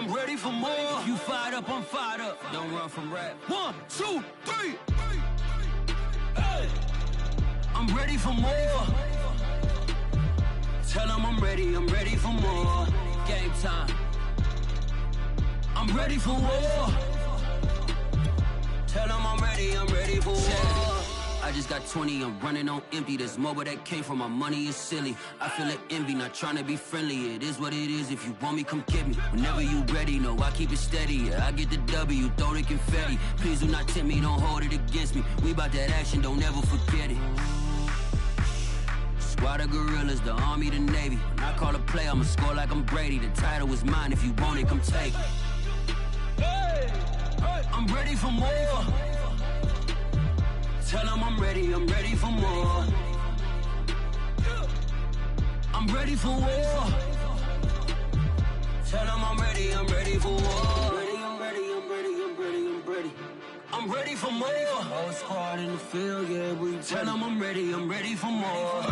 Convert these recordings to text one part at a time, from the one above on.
I'm ready for more. If you fired up, I'm fired up. Don't run from rap. 1, 2, 3. Hey. I'm ready for more. Tell them I'm ready for more. Game time. I'm ready for war. Tell them I'm ready for war. I just got 20, I'm running on empty. There's more where that came from, my money is silly. I feel it envy, not trying to be friendly. It is what it is, if you want me, come get me. Whenever you ready, no, I keep it steady. Yeah, I get the W, throw the confetti. Please do not tempt me, don't hold it against me. We bout that action, don't ever forget it. Squad of gorillas, the army, the navy. When I call a play, I'ma score like I'm Brady. The title is mine, if you want it, come take it. I'm ready for more. Tell them I'm ready for more. I'm ready for war. Tell them I'm ready for war. I'm ready for more. Whole squad in the field, yeah, we tell them I'm ready for more.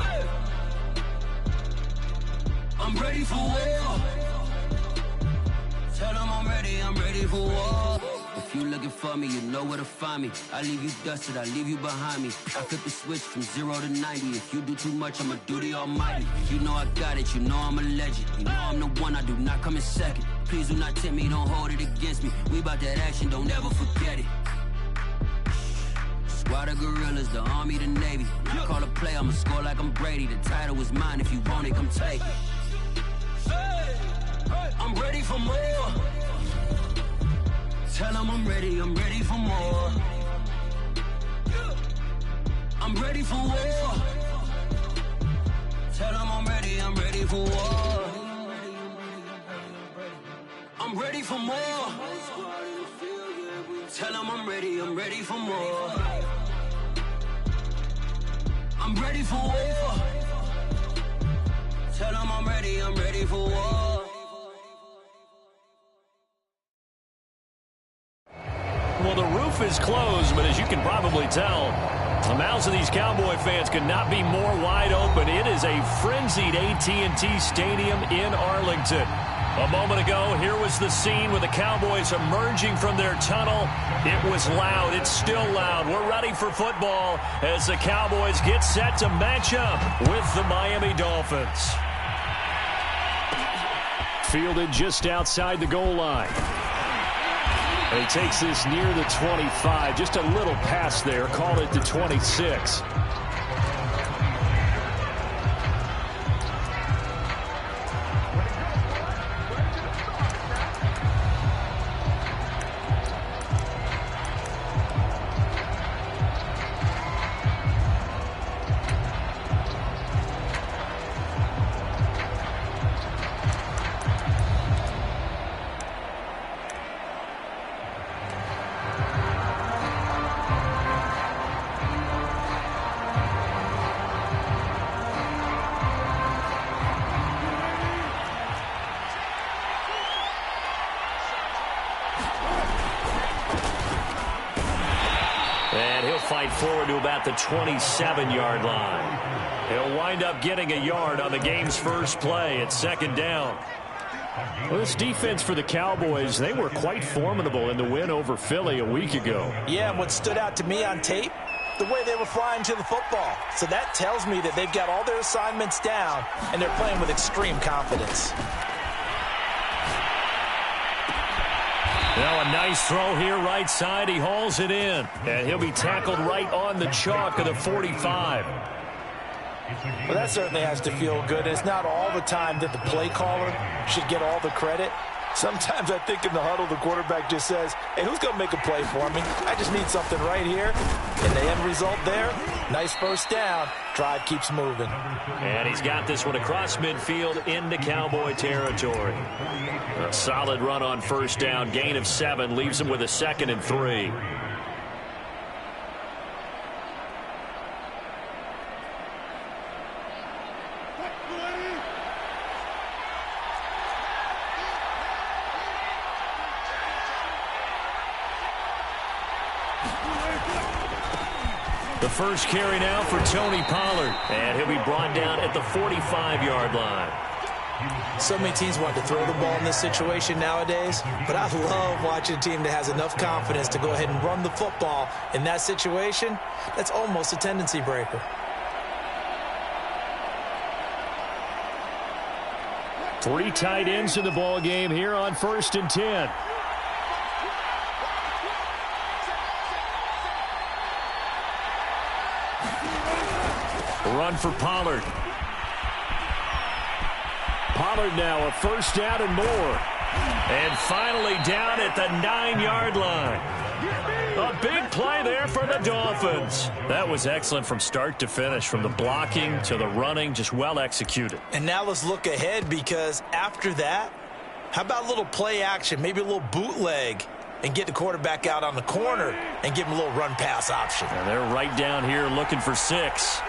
I'm ready for war. Tell them I'm ready for war. If you looking for me, you know where to find me. I leave you dusted, I leave you behind me. I flip the switch from 0 to 90. If you do too much, I'ma do the almighty. You know I got it, you know I'm a legend. You know I'm the one, I do not come in second. Please do not tempt me, don't hold it against me. We bout that action, don't ever forget it. Squad of gorillas, the army, the navy. When I call a play, I'ma score like I'm Brady. The title is mine, if you want it, come take it. I'm ready for more. Tell them I'm ready for more. I'm ready for war. Tell them I'm ready for war. I'm ready for more. Tell them I'm ready for more. I'm ready for war. Tell them I'm ready for war. Well, the roof is closed, but as you can probably tell, the mouths of these Cowboy fans could not be more wide open. It is a frenzied AT&T Stadium in Arlington. A moment ago, here was the scene with the Cowboys emerging from their tunnel. It was loud. It's still loud. We're ready for football as the Cowboys get set to match up with the Miami Dolphins. Fielded just outside the goal line. And he takes this near the 25. Just a little pass there. Call it the 26. And he'll fight forward to about the 27-yard line. He'll wind up getting a yard on the game's first play at second down. Well, this defense for the Cowboys, they were quite formidable in the win over Philly a week ago. Yeah, and what stood out to me on tape, the way they were flying to the football. So that tells me that they've got all their assignments down, and they're playing with extreme confidence. Now a nice throw here right side. He hauls it in. And he'll be tackled right on the chalk of the 45. Well, that certainly has to feel good. It's not all the time that the play caller should get all the credit. Sometimes I think in the huddle, the quarterback just says, hey, who's going to make a play for me? I just need something right here. And the end result there, nice first down. Drive keeps moving. And he's got this one across midfield into Cowboy territory. A solid run on first down. Gain of 7 leaves him with a 2nd and 3. The first carry now for Tony Pollard. And he'll be brought down at the 45-yard line. So many teams want to throw the ball in this situation nowadays, but I love watching a team that has enough confidence to go ahead and run the football. In that situation, that's almost a tendency breaker. Three tight ends in the ball game here on 1st and 10. Run for Pollard. Pollard now a first down and more. And finally down at the 9-yard line. A big play there for the Dolphins. That was excellent from start to finish, from the blocking to the running, just well executed. And now let's look ahead, because after that, how about a little play action, maybe a little bootleg, and get the quarterback out on the corner and give him a little run-pass option. And they're right down here looking for 6.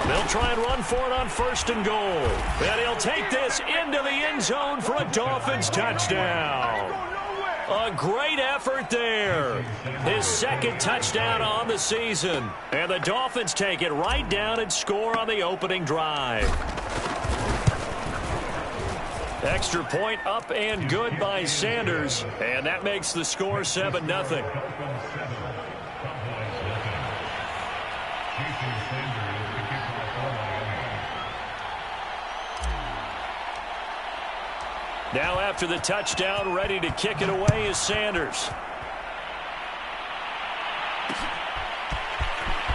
They'll try and run for it on 1st and goal. And he'll take this into the end zone for a Dolphins touchdown. A great effort there. His 2nd touchdown on the season. And the Dolphins take it right down and score on the opening drive. Extra point up and good by Sanders. And that makes the score 7-0. Now after the touchdown, ready to kick it away is Sanders.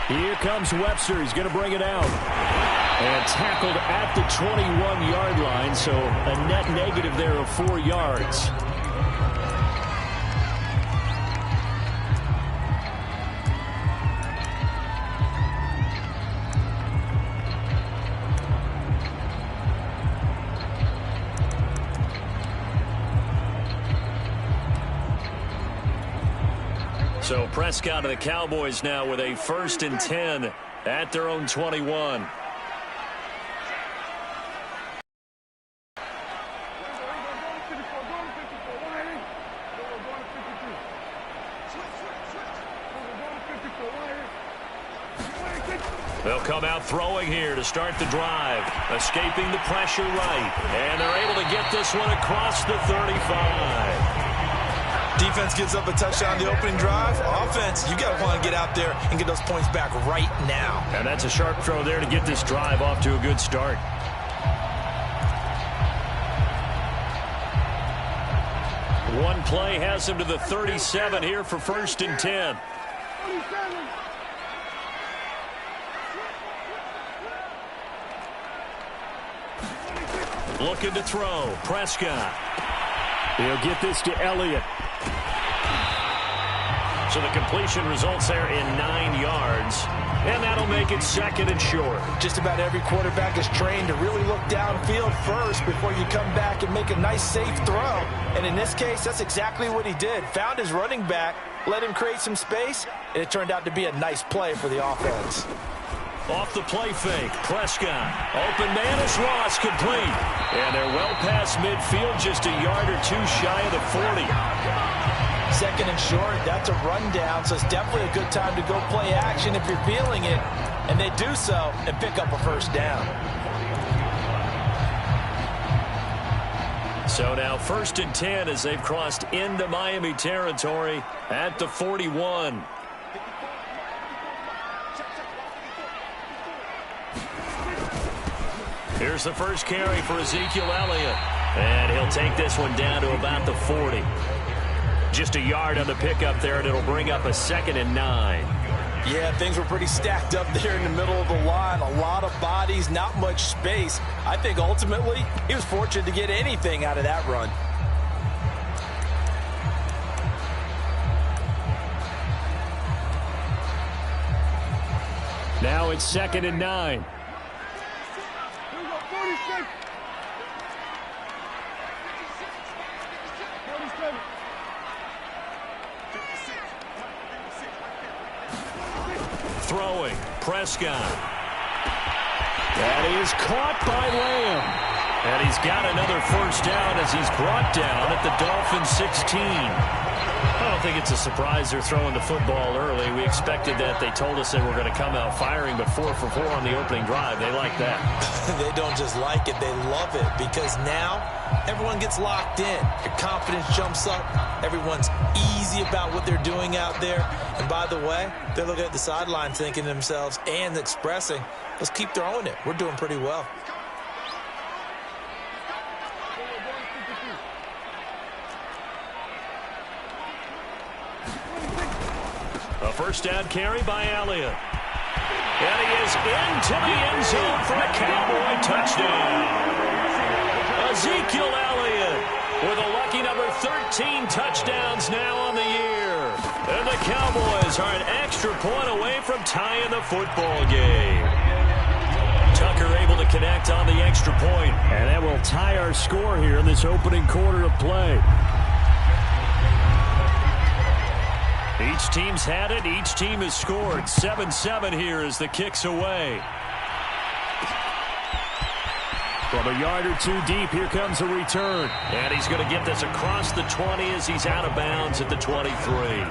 Here comes Webster. He's going to bring it out. And tackled at the 21-yard line, so a net negative there of 4 yards. So Prescott of the Cowboys now with a 1st and 10 at their own 21. They'll come out throwing here to start the drive, escaping the pressure right. And they're able to get this one across the 35. Defense gives up a touchdown on the opening drive. Offense, you got to want to get out there and get those points back right now. And that's a sharp throw there to get this drive off to a good start. One play has him to the 37 here for 1st and 10. Looking to throw. Prescott. He'll get this to Elliott. So the completion results there in 9 yards. And that'll make it 2nd and short. Just about every quarterback is trained to really look downfield first before you come back and make a nice, safe throw. And in this case, that's exactly what he did. Found his running back, let him create some space, and it turned out to be a nice play for the offense. Off the play fake, Prescott. Open man is Ross, complete. And they're well past midfield, just a yard or 2 shy of the 40. 2nd and short, that's a rundown, so it's definitely a good time to go play action if you're feeling it. And they do so and pick up a 1st down. So now 1st and 10 as they've crossed into Miami territory at the 41. Here's the first carry for Ezekiel Elliott. And he'll take this one down to about the 40. Just a yard on the pickup there, and it'll bring up a 2nd and 9. Yeah, things were pretty stacked up there in the middle of the line. A lot of bodies, not much space. I think ultimately he was fortunate to get anything out of that run. Now it's 2nd and 9. Throwing, Prescott. That is caught by Lamb. And he's got another first down as he's brought down at the Dolphins' 16. I don't think it's a surprise they're throwing the football early. We expected that. They told us they were going to come out firing, but 4 for 4 on the opening drive. They like that. They don't just like it, they love it, because now everyone gets locked in. Your confidence jumps up. Everyone's easy about what they're doing out there. And by the way, they're looking at the sideline thinking to themselves and expressing, let's keep throwing it. We're doing pretty well. A first down carry by Elliott. And he is into the end zone for a Cowboy touchdown. Ezekiel Elliott with a lucky number 13 touchdowns now on the year. And the Cowboys are an extra point away from tying the football game. Tucker able to connect on the extra point. And that will tie our score here in this opening quarter of play. Each team's had it. Each team has scored. 7-7 here as the kick's away. From a yard or two deep, here comes a return. And he's going to get this across the 20 as he's out of bounds at the 23.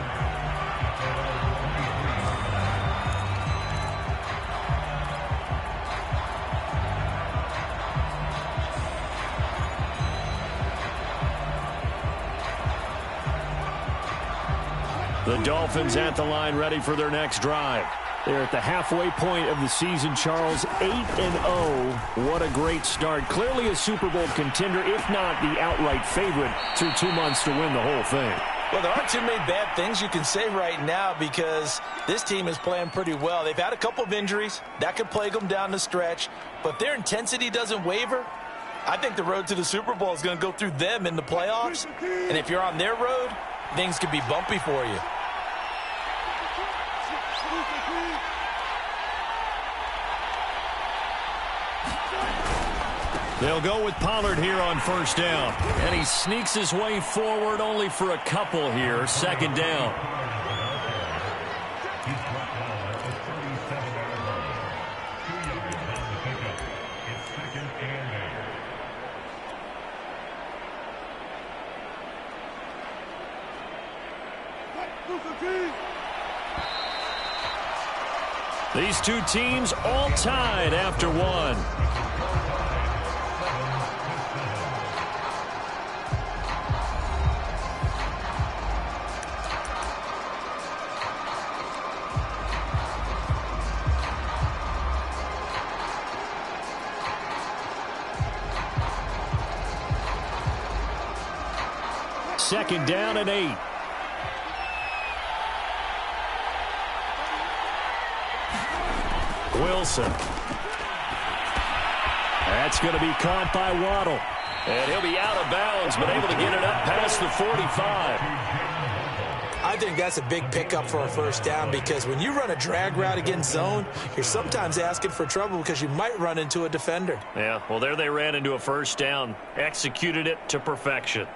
The Dolphins at the line ready for their next drive. They're at the halfway point of the season, Charles, 8-0. What a great start. Clearly a Super Bowl contender, if not the outright favorite, through 2 months to win the whole thing. Well, there aren't too many bad things you can say right now because this team is playing pretty well. They've had a couple of injuries. That could plague them down the stretch. But their intensity doesn't waver. I think the road to the Super Bowl is going to go through them in the playoffs. And if you're on their road, things could be bumpy for you. They'll go with Pollard here on first down. And he sneaks his way forward only for a couple here. Second down. These two teams all tied after one. Second down and 8. Wilson. That's going to be caught by Waddle. And he'll be out of bounds, but able to get it up past the 45. I think that's a big pickup for a first down because when you run a drag route against zone, you're sometimes asking for trouble because you might run into a defender. Yeah, well, there they ran into a first down. Executed it to perfection.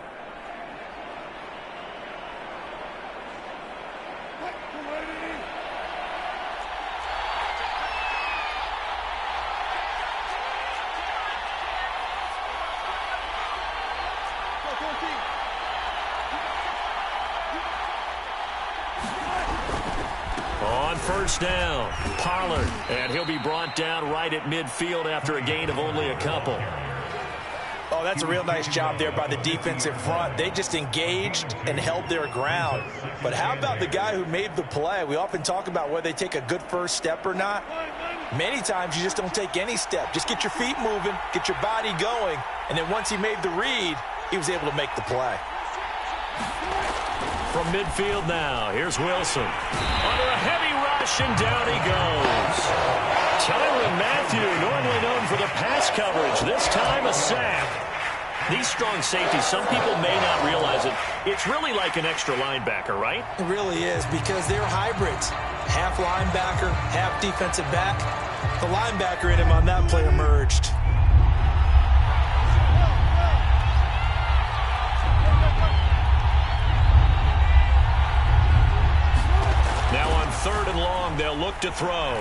First down, Pollard, and he'll be brought down right at midfield after a gain of only a couple. Oh, that's a real nice job there by the defensive front. They just engaged and held their ground. But how about the guy who made the play? We often talk about whether they take a good first step or not. Many times you just don't take any step. Just get your feet moving, get your body going, and then once he made the read, he was able to make the play. From midfield now, here's Wilson. Under a heavy rush, and down he goes. Tyrann Mathieu, normally known for the pass coverage, this time a sack. These strong safeties, some people may not realize it. It's really like an extra linebacker, right? It really is because they're hybrids. Half linebacker, half defensive back. The linebacker in him on that play emerged. Now on 3rd and long, they'll look to throw.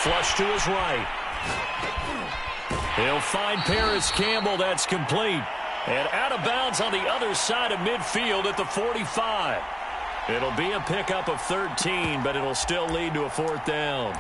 Flush to his right. He'll find Paris Campbell. That's complete. And out of bounds on the other side of midfield at the 45. It'll be a pickup of 13, but it'll still lead to a 4th down.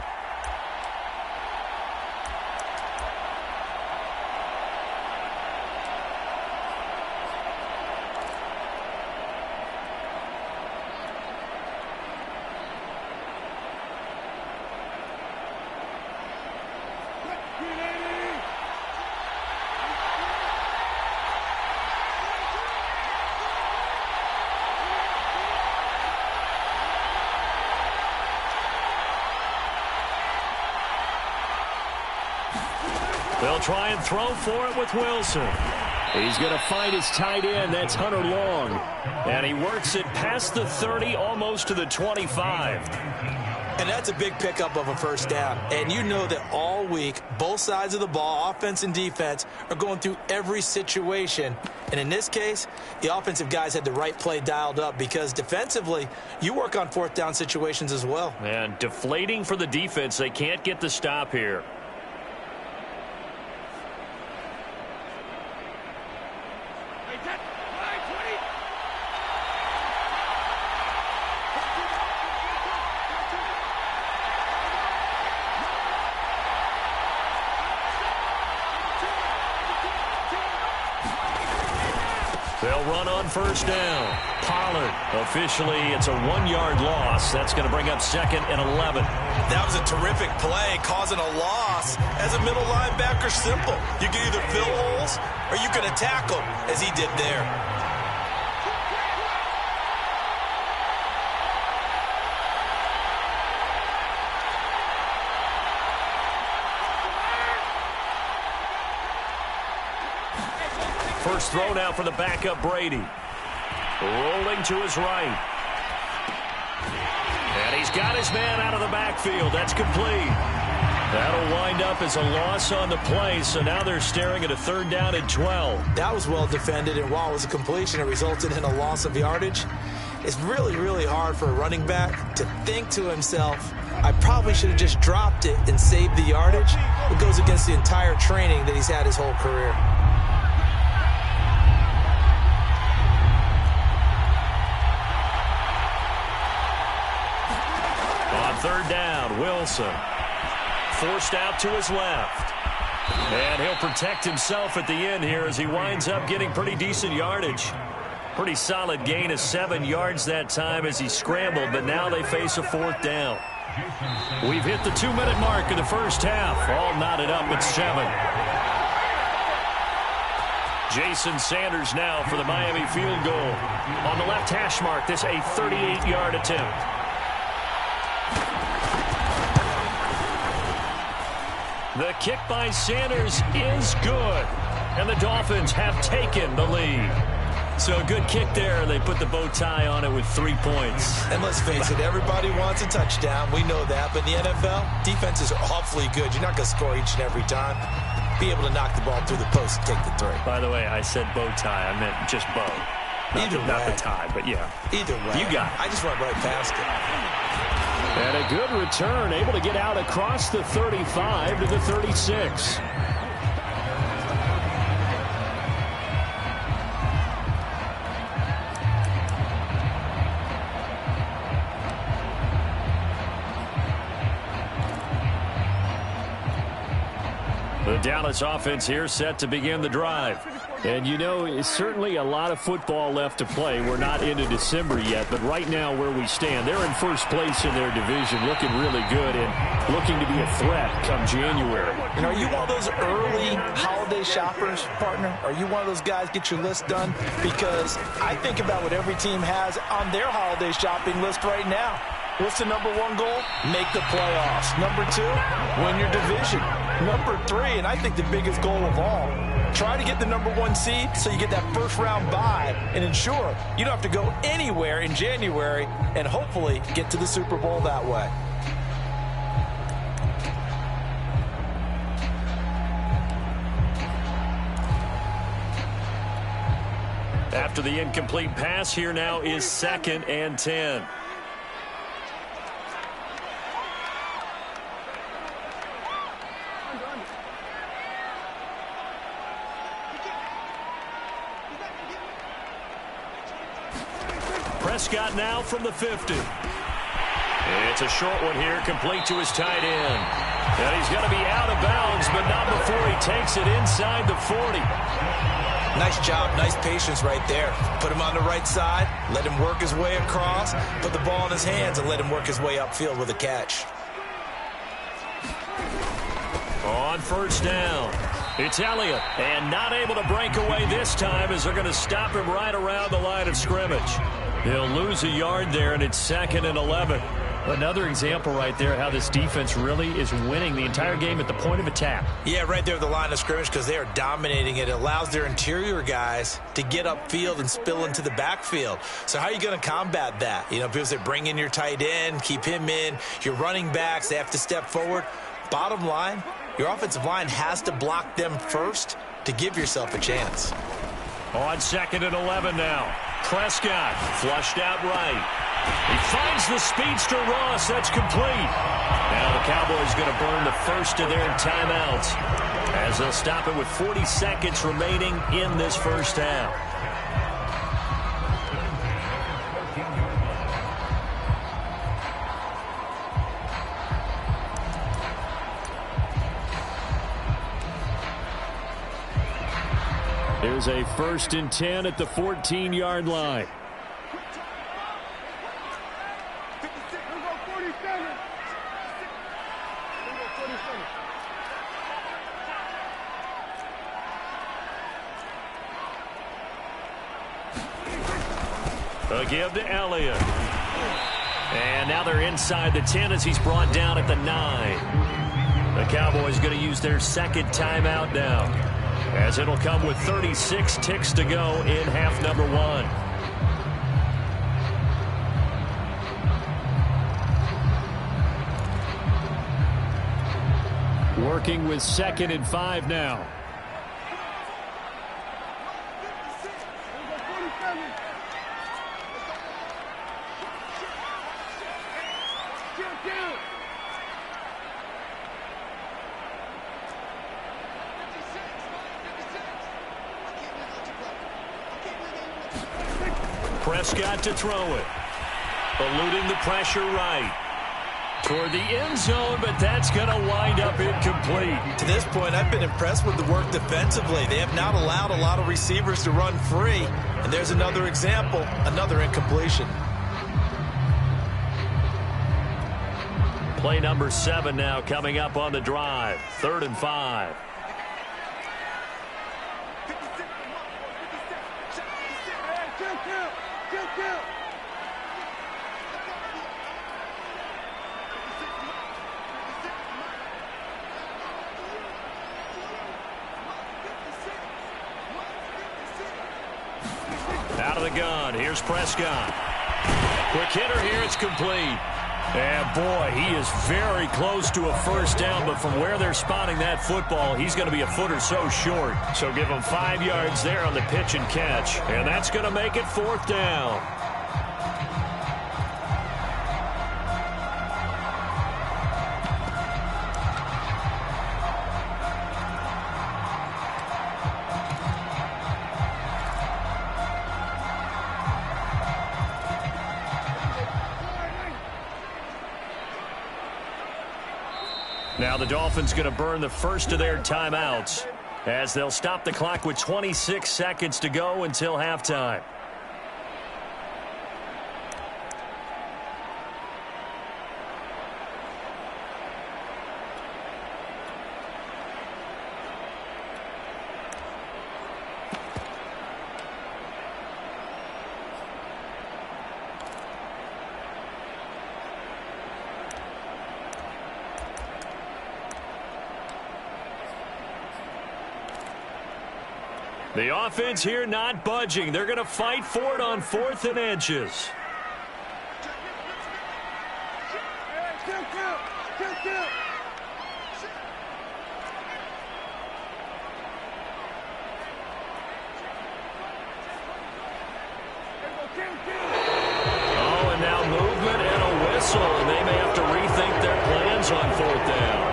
They'll try and throw for it with Wilson. He's going to find his tight end. That's Hunter Long. And he works it past the 30, almost to the 25. And that's a big pickup of a 1st down. And you know that all week, both sides of the ball, offense and defense, are going through every situation. And in this case, the offensive guys had the right play dialed up because defensively, you work on 4th down situations as well. And deflating for the defense. They can't get the stop here. They'll run on 1st down. Pollard, officially, it's a 1-yard loss. That's going to bring up 2nd and 11. That was a terrific play, causing a loss. As a middle linebacker, simple. You can either fill holes or you can attack them, as he did there. First throw now for the backup Brady. Rolling to his right. And he's got his man out of the backfield. That's complete. That'll wind up as a loss on the play, so now they're staring at a 3rd down and 12. That was well defended, and while it was a completion, it resulted in a loss of yardage. It's really, really hard for a running back to think to himself, I probably should have just dropped it and saved the yardage. It goes against the entire training that he's had his whole career. On 3rd down, Wilson forced out to his left. And he'll protect himself at the end here as he winds up getting pretty decent yardage. Pretty solid gain of 7 yards that time as he scrambled, but now they face a 4th down. We've hit the 2-minute mark in the first half. All knotted up at 7. Jason Sanders now for the Miami field goal. On the left hash mark, this a 38-yard attempt. The kick by Sanders is good. And the Dolphins have taken the lead. So a good kick there. They put the bow tie on it with 3 points. And let's face it, everybody wants a touchdown. We know that. But in the NFL, defenses are awfully good. You're not going to score each and every time. Be able to knock the ball through the post and take the 3. By the way, I said bow tie. I meant just bow. Not the tie, but yeah. Either way. You got it. I just went right past it. And a good return, able to get out across the 35 to the 36. The Dallas offense here set to begin the drive. And, you know, it's certainly a lot of football left to play. We're not into December yet, but right now where we stand, they're in first place in their division, looking really good and looking to be a threat come January. And are you one of those early holiday shoppers, partner? Are you one of those guys get your list done? Because I think about what every team has on their holiday shopping list right now. What's the number 1 goal? Make the playoffs. Number 2, win your division. Number 3, and I think the biggest goal of all, try to get the number 1 seed so you get that first-round bye and ensure you don't have to go anywhere in January and hopefully get to the Super Bowl that way. After the incomplete pass, here now is 2nd and 10. Prescott now from the 50. It's a short one here, complete to his tight end. And he's going to be out of bounds, but not before he takes it inside the 40. Nice job, nice patience right there. Put him on the right side, let him work his way across, put the ball in his hands, and let him work his way upfield with a catch. On first down, it's Elliott, and not able to break away this time as they're going to stop him right around the line of scrimmage. He'll lose a yard there, and it's 2nd and 11. Another example right there how this defense really is winning the entire game at the point of attack. Yeah, right there at the line of scrimmage because they are dominating it. It allows their interior guys to get upfield and spill into the backfield. So how are you going to combat that? You know, people say bring in your tight end, keep him in. Your running backs, they have to step forward. Bottom line, your offensive line has to block them first to give yourself a chance. On 2nd and 11 now. Prescott flushed out right. He finds the speedster Ross. That's complete. Now the Cowboys going to burn the first of their timeouts as they'll stop it with 40 seconds remaining in this first half. There's a 1st and 10 at the 14-yard line. A give to Elliott. And now they're inside the 10 as he's brought down at the 9. The Cowboys going to use their 2nd timeout now, as it'll come with 36 ticks to go in half number 1. Working with 2nd and 5 now. Prescott to throw it. Eluding the pressure right. Toward the end zone, but that's going to wind up incomplete. To this point, I've been impressed with the work defensively. They have not allowed a lot of receivers to run free. And there's another example, another incompletion. Play number 7 now coming up on the drive. 3rd and 5. Out of the gun. Here's Prescott. Quick hitter here. It's complete. And, boy, he is very close to a first down, but from where they're spotting that football, he's going to be a foot or so short. So give him 5 yards there on the pitch and catch, and that's going to make it 4th down. Now the Dolphins going to burn the first of their timeouts as they'll stop the clock with 26 seconds to go until halftime. The offense here not budging. They're going to fight for it on 4th and inches. Oh, and now movement and a whistle, and they may have to rethink their plans on 4th down.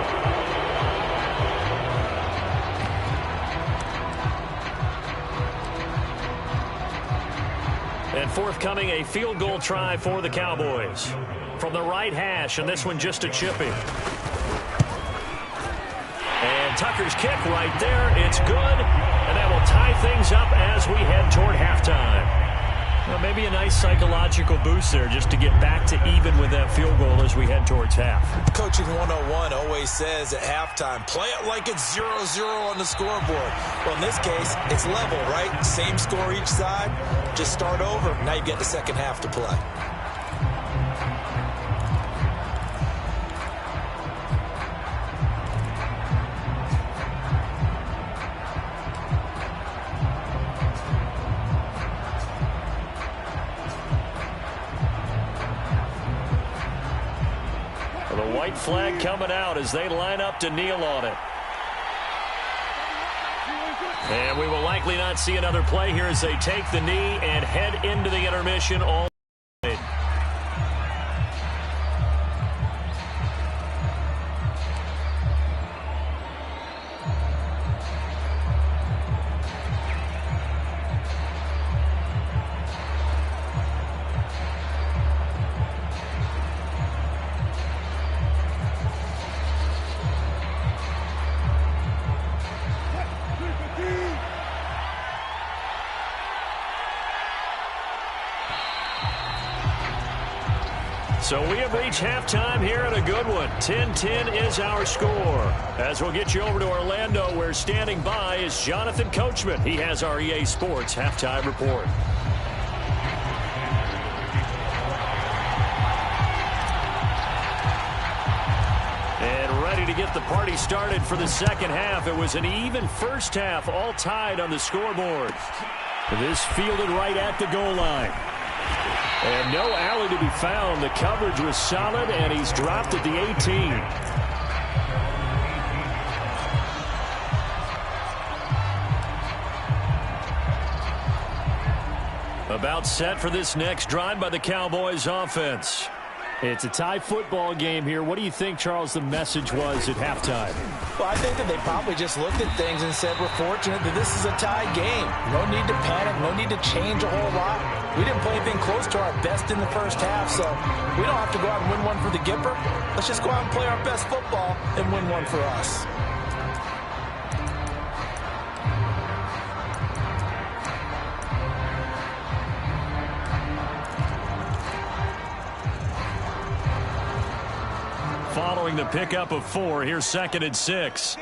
And forthcoming, a field goal try for the Cowboys. From the right hash, and this one just a chippy. And Tucker's kick right there. It's good, and that will tie things up as we head toward halftime. Well, maybe a nice psychological boost there just to get back to even with that field goal as we head towards half. Coaching 101 always says at halftime, play it like it's 0-0 on the scoreboard. Well, in this case, it's level, right? Same score each side. Just start over. Now you get the second half to play. The white flag coming out as they line up to kneel on it. And we will likely not see another play here as they take the knee and head into the intermission all the way. So we have reached halftime here at a good one. 10-10 is our score. As we'll get you over to Orlando, where standing by is Jonathan Coachman. He has our EA Sports halftime report. And ready to get the party started for the second half. It was an even first half, all tied on the scoreboard. This fielded right at the goal line. And no alley to be found. The coverage was solid, and he's dropped at the 18. About set for this next drive by the Cowboys offense. It's a tie football game here. What do you think, Charles, the message was at halftime? Well, I think that they probably just looked at things and said, we're fortunate that this is a tie game. No need to panic. No need to change a whole lot. We didn't play anything close to our best in the first half, so we don't have to go out and win one for the Gipper. Let's just go out and play our best football and win one for us. Following the pickup of 4, here's 2nd and 6.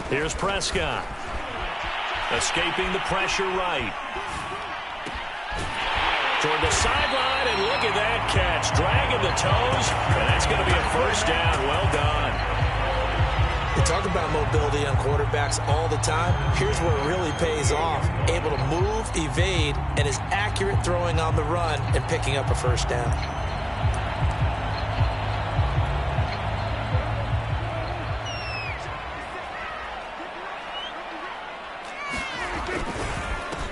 Here's Prescott. Escaping the pressure right. Toward the sideline, and look at that catch. Dragging the toes, and that's going to be a first down. Well done. We talk about mobility on quarterbacks all the time. Here's where it really pays off. Able to move, evade, and is accurate throwing on the run and picking up a first down.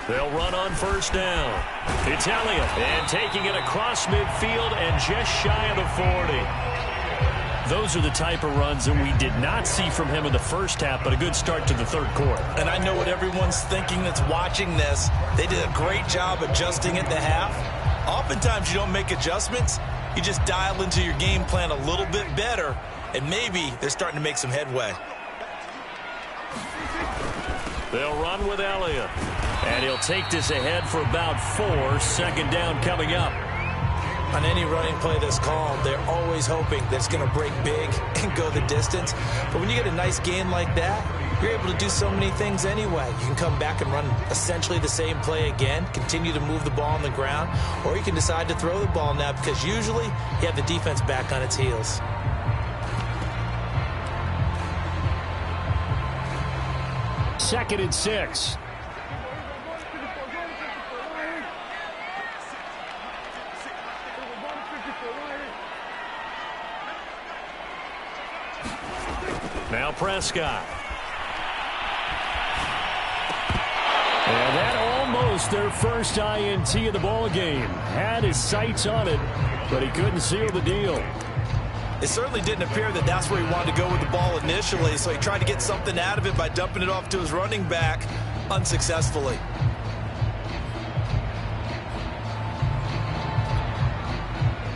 They'll run on first down. It's Elliott, and taking it across midfield and just shy of the 40. Those are the type of runs that we did not see from him in the first half, but a good start to the third quarter. And I know what everyone's thinking that's watching this. They did a great job adjusting at the half. Oftentimes you don't make adjustments. You just dial into your game plan a little bit better, and maybe they're starting to make some headway. They'll run with Elliott, and he'll take this ahead for about 4. 2nd down coming up. On any running play that's called, they're always hoping that it's going to break big and go the distance. But when you get a nice gain like that, you're able to do so many things anyway. You can come back and run essentially the same play again, continue to move the ball on the ground, or you can decide to throw the ball now because usually you have the defense back on its heels. Second and 6. Now Prescott. And that almost their first INT of the ball game. Had his sights on it, but he couldn't seal the deal. It certainly didn't appear that that's where he wanted to go with the ball initially, so he tried to get something out of it by dumping it off to his running back unsuccessfully.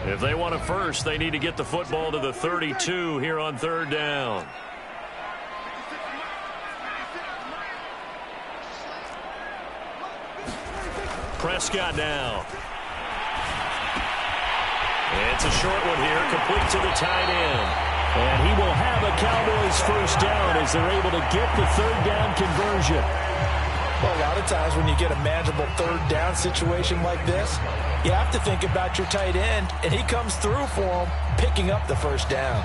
If they want it first, they need to get the football to the 32 here on third down. Prescott now. It's a short one here, complete to the tight end. And he will have a Cowboys first down as they're able to get the third down conversion. Well, a lot of times when you get a manageable third down situation like this, you have to think about your tight end, and he comes through for him, picking up the first down.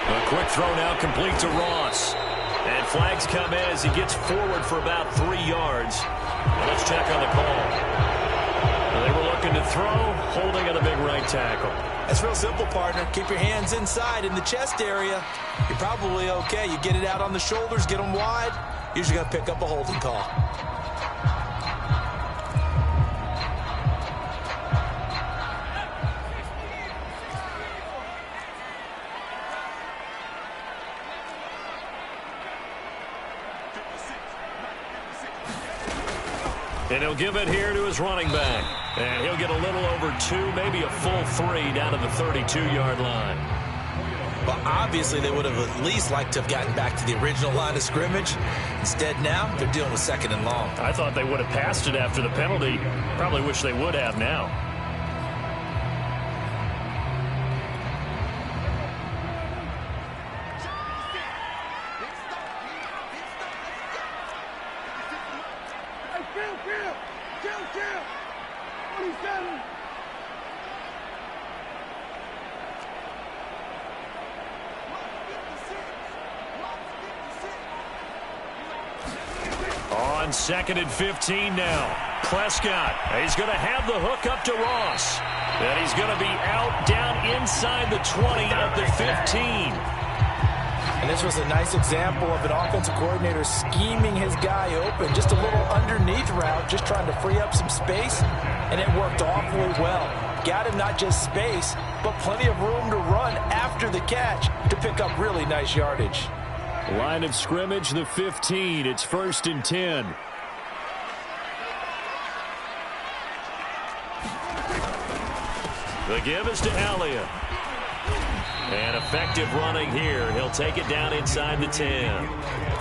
A quick throw now complete to Ross. And flags come in as he gets forward for about 3 yards. Let's check on the call. They were looking to throw, holding at a big right tackle. That's real simple, partner. Keep your hands inside in the chest area. You're probably okay. You get it out on the shoulders, get them wide. Usually going to pick up a holding call. And he'll give it here to his running back. And he'll get a little over 2, maybe a full 3 down to the 32-yard line. Well, obviously they would have at least liked to have gotten back to the original line of scrimmage. Instead now, they're dealing with second and long. I thought they would have passed it after the penalty. Probably wish they would have now. On 2nd and 15 now. Prescott, he's going to have the hook up to Ross. And he's going to be out down inside the 20 at the 15. And this was a nice example of an offensive coordinator scheming his guy open. Just a little underneath route, just trying to free up some space. And it worked awfully well. Got him not just space, but plenty of room to run after the catch to pick up really nice yardage. Line of scrimmage, the 15. It's 1st and 10. The give is to Elliott. And effective running here. He'll take it down inside the 10.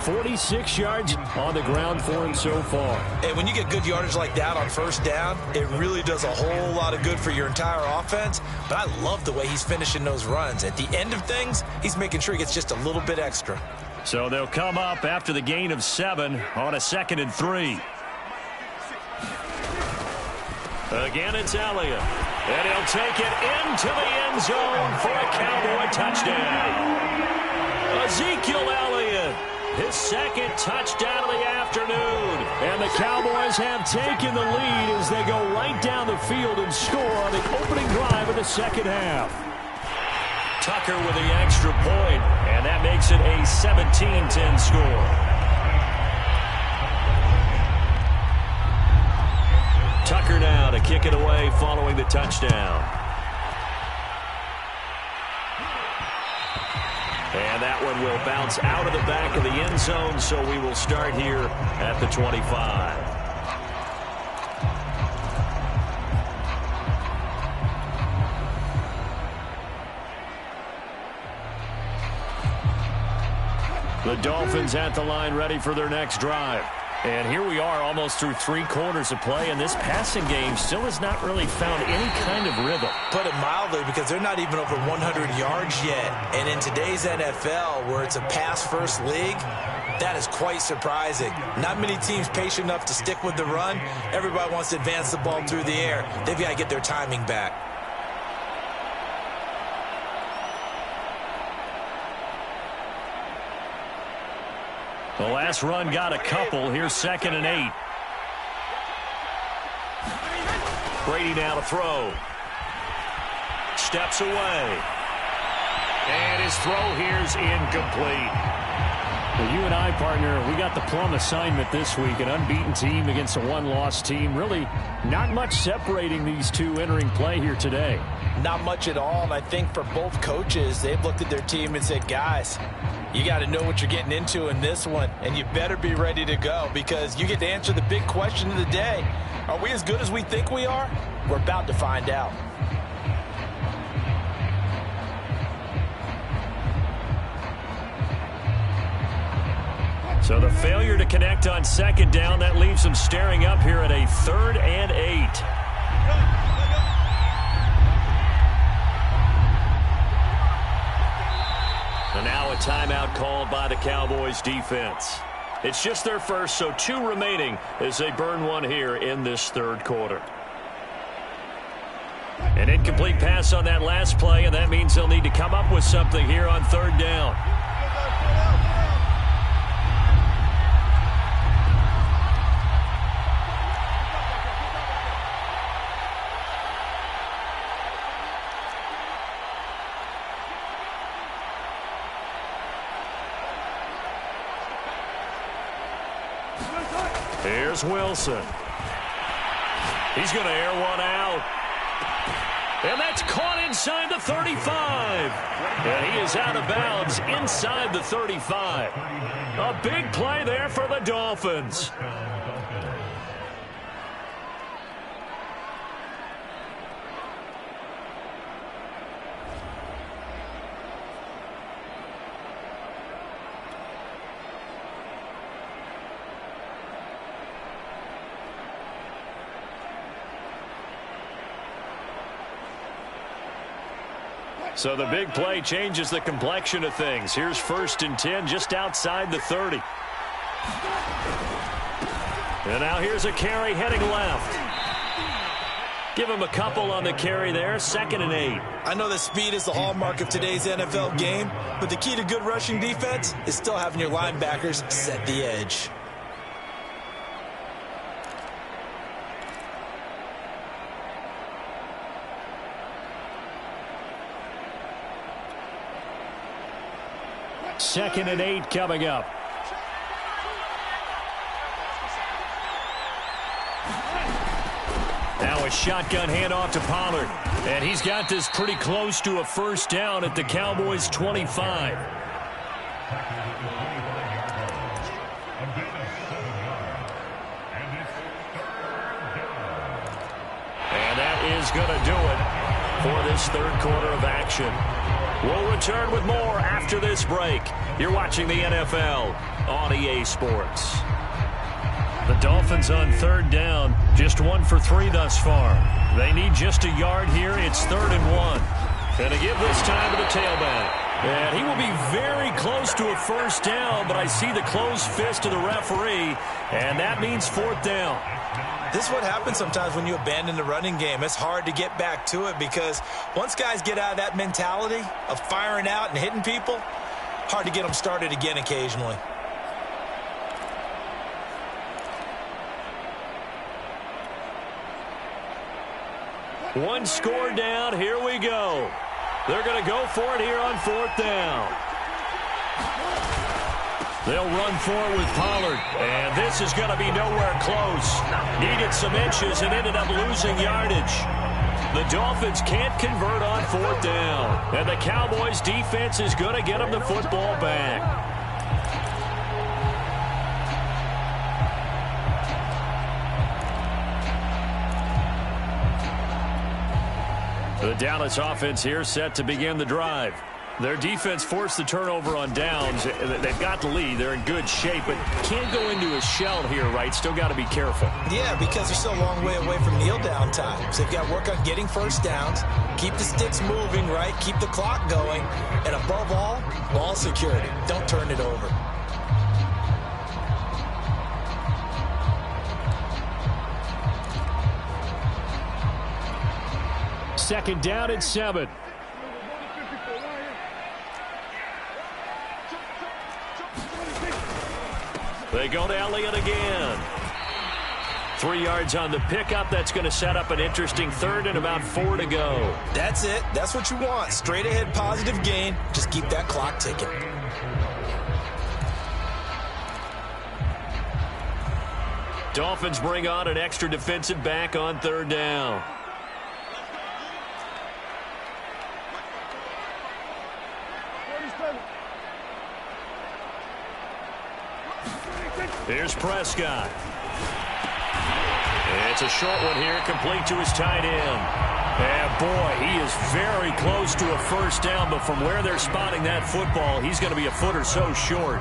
46 yards on the ground for him so far. And when you get good yardage like that on first down, it really does a whole lot of good for your entire offense. But I love the way he's finishing those runs. At the end of things, he's making sure he gets just a little bit extra. So they'll come up after the gain of 7 on a 2nd and 3. Again, it's Elliott. And he'll take it into the end zone for a Cowboy touchdown. Ezekiel Elliott, his 2nd touchdown of the afternoon. And the Cowboys have taken the lead as they go right down the field and score on the opening drive of the second half. Tucker with the extra point, and that makes it a 17-10 score. Tucker now to kick it away following the touchdown. And that one will bounce out of the back of the end zone, so we will start here at the 25. The Dolphins at the line ready for their next drive. And here we are almost through 3 quarters of play, and this passing game still has not really found any kind of rhythm. Put it mildly, because they're not even over 100 yards yet. And in today's NFL, where it's a pass-first league, that is quite surprising. Not many teams patient enough to stick with the run. Everybody wants to advance the ball through the air. They've got to get their timing back. The last run got a couple. Here's 2nd and 8. Brady now to throw. Steps away. And his throw here's incomplete. Well, you and I, partner, we got the plum assignment this week. An unbeaten team against a one-loss team. Really not much separating these two entering play here today. Not much at all, and I think for both coaches, they've looked at their team and said, guys, you got to know what you're getting into in this one, and you better be ready to go because you get to answer the big question of the day. Are we as good as we think we are? We're about to find out. So the failure to connect on second down, that leaves them staring up here at a 3rd and 8. And now a timeout called by the Cowboys defense. It's just their first, so 2 remaining as they burn one here in this 3rd quarter. An incomplete pass on that last play, and that means they'll need to come up with something here on 3rd down. Here's Wilson. He's going to air one out. And that's caught inside the 35. And he is out of bounds inside the 35. A big play there for the Dolphins. So the big play changes the complexion of things. Here's 1st and 10 just outside the 30. And now here's a carry heading left. Give him a couple on the carry there. 2nd and 8. I know that speed is the hallmark of today's NFL game, but the key to good rushing defense is still having your linebackers set the edge. Second and 8 coming up. Now a shotgun handoff to Pollard. And he's got this pretty close to a 1st down at the Cowboys' 25. And that is going to do it for this 3rd quarter of action. We'll return with more after this break. You're watching the NFL on EA Sports. The Dolphins on 3rd down, just 1 for 3 thus far. They need just a yard here. It's 3rd and 1. And to give this time to the tailback. And he will be very close to a 1st down, but I see the closed fist of the referee, and that means 4th down. This is what happens sometimes when you abandon the running game. It's hard to get back to it because once guys get out of that mentality of firing out and hitting people, hard to get them started again occasionally. One score down. Here we go. They're going to go for it here on 4th down. They'll run for it with Pollard, and this is going to be nowhere close. Needed some inches and ended up losing yardage. The Dolphins can't convert on 4th down, and the Cowboys' defense is going to get them the football back. The Dallas offense here set to begin the drive. Their defense forced the turnover on downs. They've got the lead. They're in good shape, but can't go into a shell here, right? Still got to be careful. Yeah, because they're still a long way away from kneel down time. So they've got to work on getting 1st downs, keep the sticks moving, right? Keep the clock going, and above all, ball security. Don't turn it over. Second down and 7. They go to Elliott again. 3 yards on the pickup. That's going to set up an interesting third and about 4 to go. That's it. That's what you want. Straight ahead positive gain. Just keep that clock ticking. Dolphins bring on an extra defensive back on 3rd down. Here's Prescott. It's a short one here, complete to his tight end. And boy, he is very close to a first down, but from where they're spotting that football, he's going to be a foot or so short.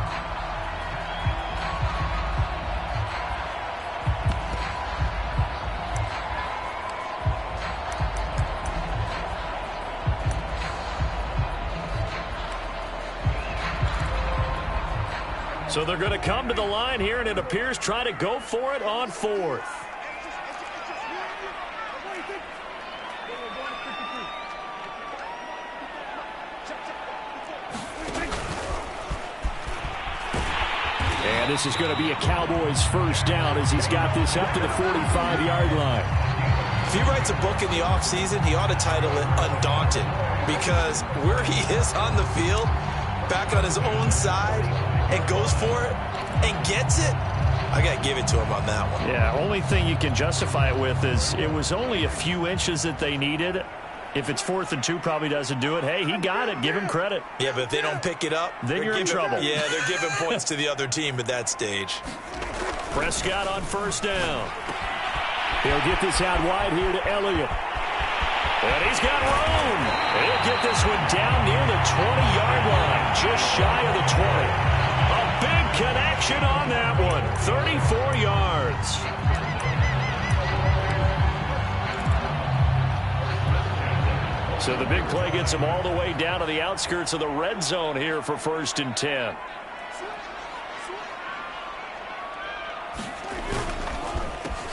So they're going to come to the line here, and it appears try to go for it on 4th. And this is going to be a Cowboys first down as he's got this up to the 45-yard line. If he writes a book in the offseason, he ought to title it Undaunted, because where he is on the field, back on his own side, and goes for it and gets it, I got to give it to him on that one. Yeah, only thing you can justify it with is it was only a few inches that they needed. If it's 4th and 2, probably doesn't do it. Hey, he got it. Give him credit. Yeah, but if they don't pick it up, then you're in trouble. Yeah, they're giving points to the other team at that stage. Prescott on first down. He'll get this out wide here to Elliott. And he's got room. He'll get this one down near the 20-yard line, just shy of the 20. A big connection on that one, 34 yards. So the big play gets him all the way down to the outskirts of the red zone here for 1st and 10.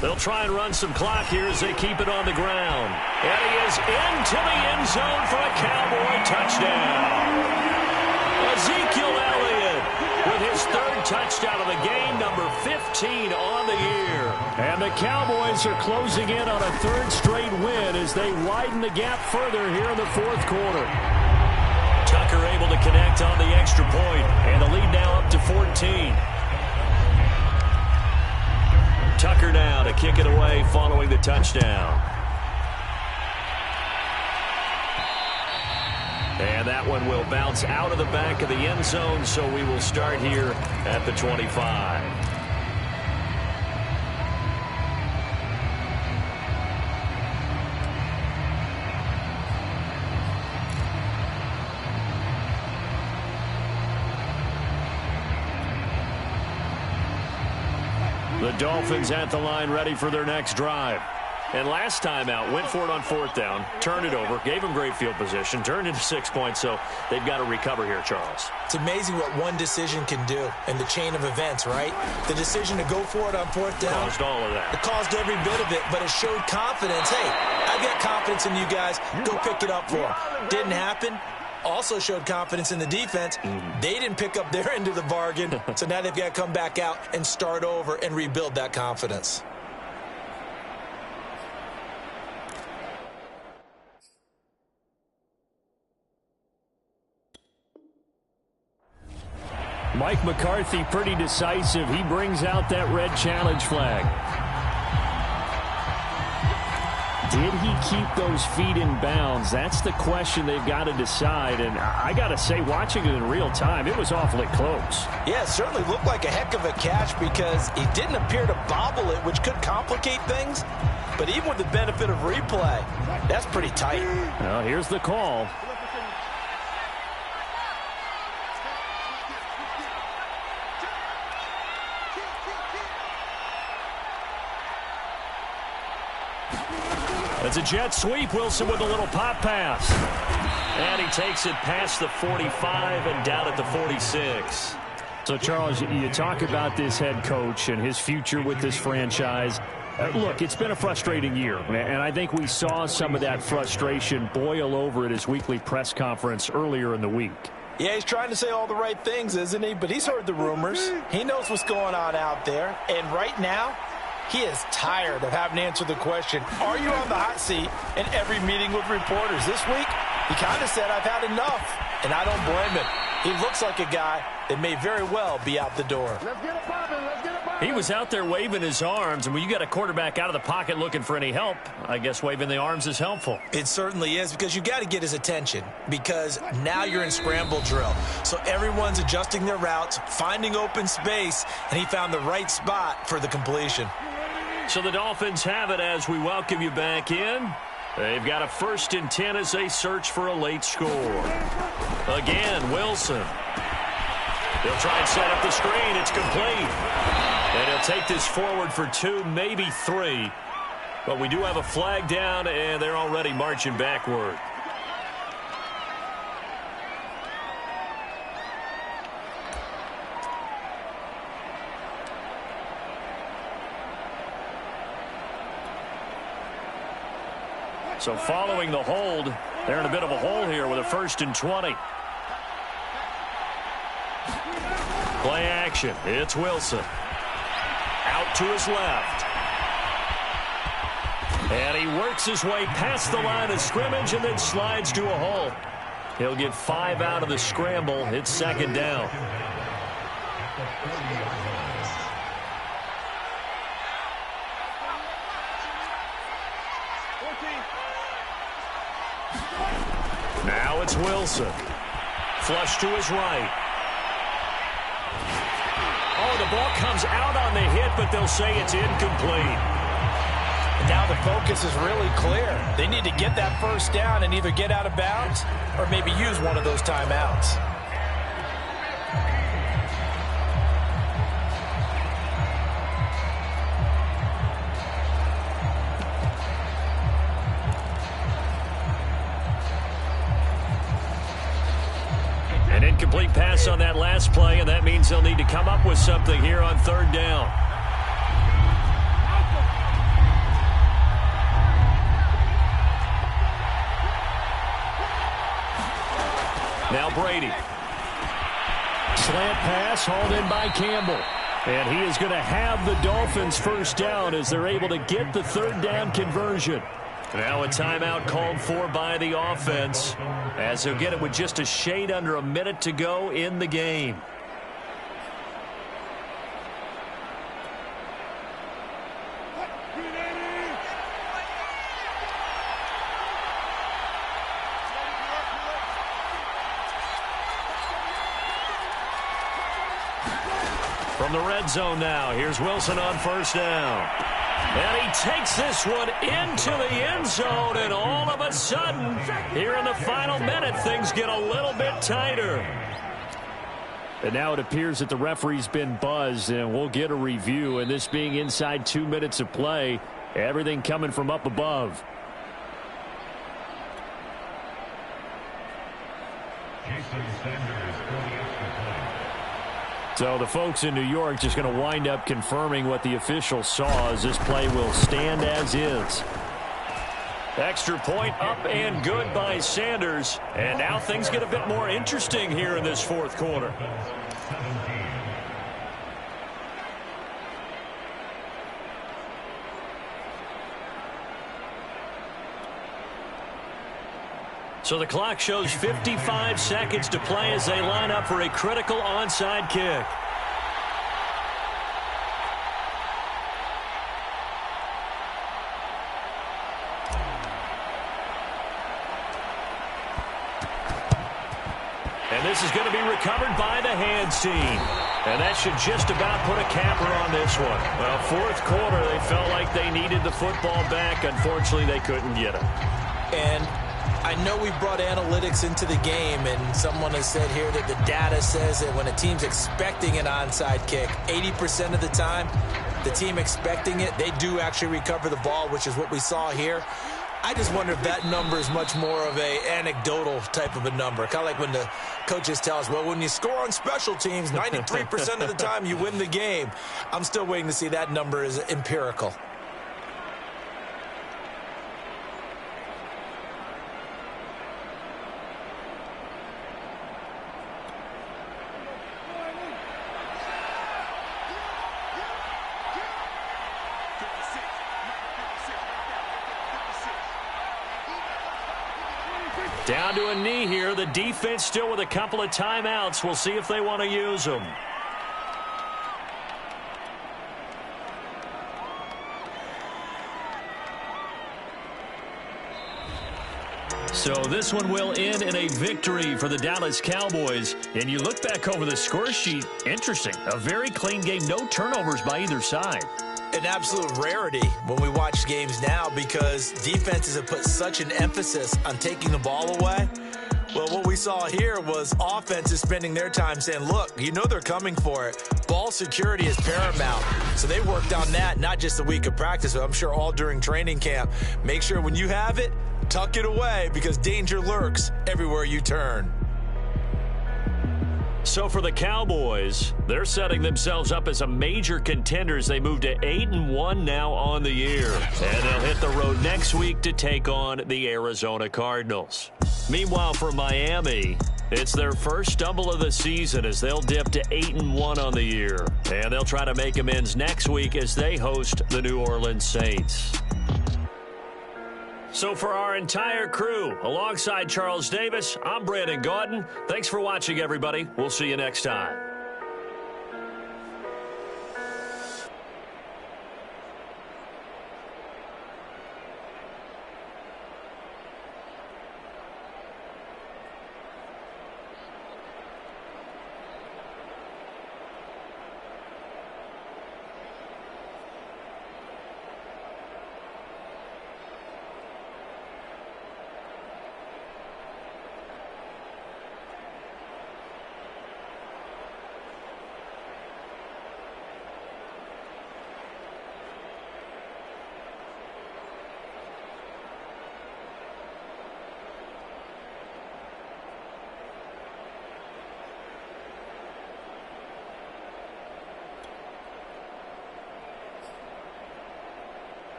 They'll try and run some clock here as they keep it on the ground. And he is into the end zone for a Cowboy touchdown. Ezekiel Elliott with his 3rd touchdown of the game, number 15 on the year. And the Cowboys are closing in on a 3rd straight win as they widen the gap further here in the 4th quarter. Tucker able to connect on the extra point, and the lead now up to 14. Tucker now to kick it away following the touchdown. And that one will bounce out of the back of the end zone, so we will start here at the 25. The Dolphins at the line ready for their next drive. And last time out, went for it on 4th down, turned it over, gave them great field position, turned into 6 points, so they've got to recover here, Charles. It's amazing what one decision can do in the chain of events, right? The decision to go for it on 4th down. Caused all of that. It caused every bit of it, but it showed confidence. Hey, I've got confidence in you guys. Go pick it up for them. Didn't happen. Also showed confidence in the defense. They didn't pick up their end of the bargain, so now they've got to come back out and start over and rebuild that confidence. Mike McCarthy pretty decisive. He brings out that red challenge flag. Did he keep those feet in bounds? That's the question they've got to decide. And I got to say, watching it in real time, it was awfully close. Yeah, it certainly looked like a heck of a catch because he didn't appear to bobble it, which could complicate things. But even with the benefit of replay, that's pretty tight. Well, here's the call. It's a jet sweep. Wilson with a little pop pass. And he takes it past the 45 and down at the 46. So, Charles, you talk about this head coach and his future with this franchise. Look, it's been a frustrating year, and I think we saw some of that frustration boil over at his weekly press conference earlier in the week. Yeah, he's trying to say all the right things, isn't he? But he's heard the rumors. He knows what's going on out there. And right now, He is tired of having to answer the question, are you on the hot seat, in every meeting with reporters. This week, he kind of said, I've had enough, and I don't blame him. He looks like a guy that may very well be out the door. Let's get it poppin'. Let's get it poppin'. He was out there waving his arms, and when you got a quarterback out of the pocket looking for any help, I guess waving the arms is helpful. It certainly is, because you got to get his attention, because now you're in scramble drill. So everyone's adjusting their routes, finding open space, and he found the right spot for the completion. So the Dolphins have it as we welcome you back in. They've got a 1st and 10 as they search for a late score. Again, Wilson. He'll try and set up the screen. It's complete. And he'll take this forward for 2, maybe 3. But we do have a flag down, and they're already marching backward. So following the hold, they're in a bit of a hole here with a 1st and 20. Play action. It's Wilson. Out to his left. And he works his way past the line of scrimmage and then slides to a hole. He'll get 5 out of the scramble. It's 2nd down. Now it's Wilson. Flush to his right. Oh, the ball comes out on the hit, but they'll say it's incomplete. Now the focus is really clear. They need to get that 1st down and either get out of bounds or maybe use one of those timeouts. An incomplete pass on that last play, and that means they'll need to come up with something here on 3rd down. Now Brady. Slant pass hauled in by Campbell. And he is going to have the Dolphins 1st down as they're able to get the 3rd down conversion. Now a timeout called for by the offense as they'll get it with just a shade under a minute to go in the game. From the red zone now, here's Wilson on 1st down. And he takes this one into the end zone, and all of a sudden, here in the final minute, things get a little bit tighter. And now it appears that the referee's been buzzed, and we'll get a review. And this being inside 2 minutes of play, everything coming from up above. So the folks in New York just going to wind up confirming what the official saw as this play will stand as is. Extra point up and good by Sanders. And now things get a bit more interesting here in this 4th quarter. So the clock shows 55 seconds to play as they line up for a critical onside kick. And this is going to be recovered by the hands team. And that should just about put a capper on this one. Well, 4th quarter, they felt like they needed the football back. Unfortunately, they couldn't get it. And I know we brought analytics into the game, and someone has said here that the data says that when a team's expecting an onside kick, 80% of the time, the team expecting it, they do actually recover the ball, which is what we saw here. I just wonder if that number is much more of a anecdotal type of a number. Kind of like when the coaches tell us, well, when you score on special teams, 93% of the time you win the game. I'm still waiting to see that number is empirical. Down to a knee here. The defense still with a couple of timeouts. We'll see if they want to use them. So this one will end in a victory for the Dallas Cowboys. And you look back over the score sheet, interesting. A very clean game, no turnovers by either side. An absolute rarity when we watch games now because defenses have put such an emphasis on taking the ball away. Well, what we saw here was offenses spending their time saying, look, you know they're coming for it. Ball security is paramount. So they worked on that, not just a week of practice, but I'm sure all during training camp. Make sure when you have it, tuck it away because danger lurks everywhere you turn. So for the Cowboys, they're setting themselves up as a major contender as they move to 8-1 now on the year. And they'll hit the road next week to take on the Arizona Cardinals. Meanwhile, for Miami, it's their first stumble of the season as they'll dip to 8-1 on the year. And they'll try to make amends next week as they host the New Orleans Saints. So for our entire crew, alongside Charles Davis, I'm Brandon Gaudin. Thanks for watching, everybody. We'll see you next time.